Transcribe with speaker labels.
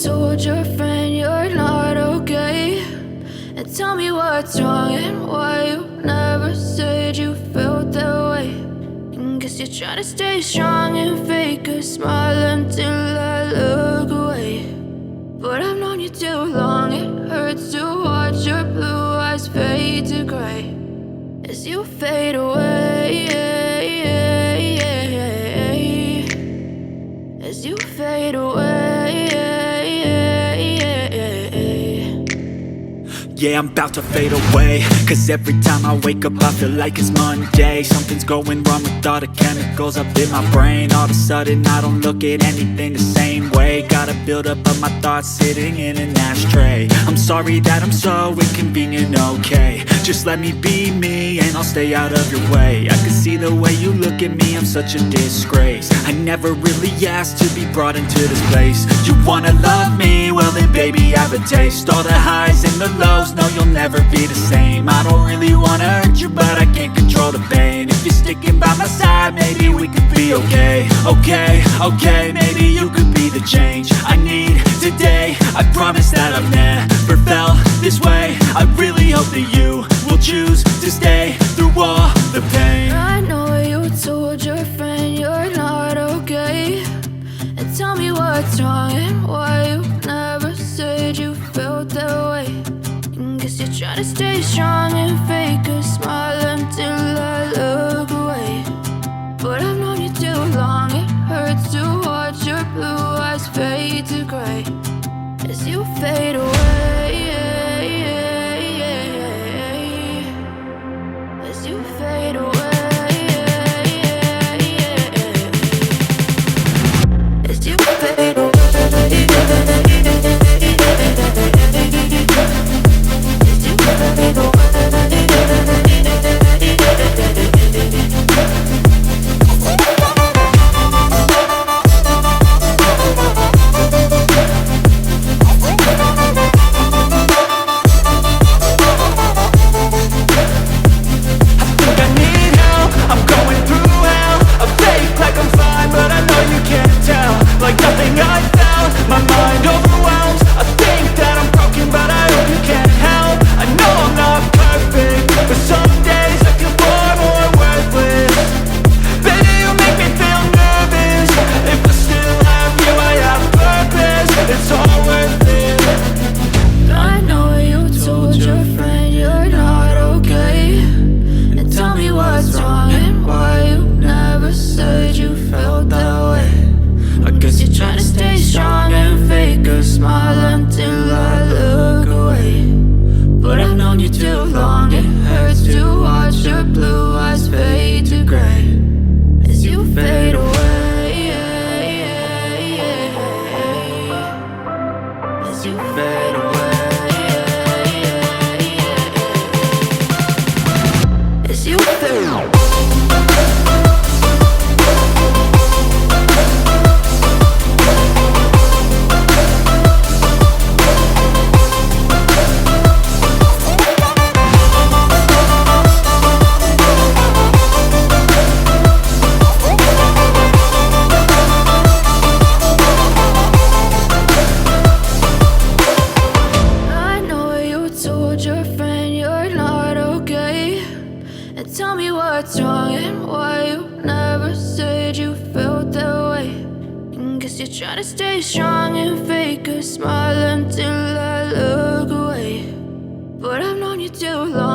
Speaker 1: told your friend you're not okay, and tell me what's wrong and why you never said you felt that way. And guess you're trying to stay strong and fake a smile until I look away. But I've known you too long, it hurts to watch your blue eyes fade to gray as you fade away, as you fade away.
Speaker 2: Yeah, I'm about to fade away, cause every time I wake up I feel like it's Monday. Something's going wrong with all the chemicals up in my brain. All of a sudden I don't look at anything the same way. Got a buildup of my thoughts sitting in an ashtray. I'm sorry that I'm so inconvenient, okay. Just let me be me and I'll stay out of your way. I can see the way you look at me, I'm such a disgrace. I never really asked to be brought into this place. You wanna love me? Well then baby I have a taste. All the highs and the lows, no you'll never be the same. I don't really wanna hurt you but I can't control the pain. If you're sticking by my side maybe we could be okay. Okay, maybe you could be the change I need today. I promise that I've never felt this way. I really hope that you will choose to stay through all the pain.
Speaker 1: I know you told your friend you're not okay, and tell me what's wrong and why you never said you felt that way. And guess you're trying to stay strong and fake a smile until I look away. But I've known you too long, it hurts to watch your blue eyes fade to gray as you fade away, as you fade away, as you fade away. Try to stay strong and fake a smile until I look away. But I've known you too long.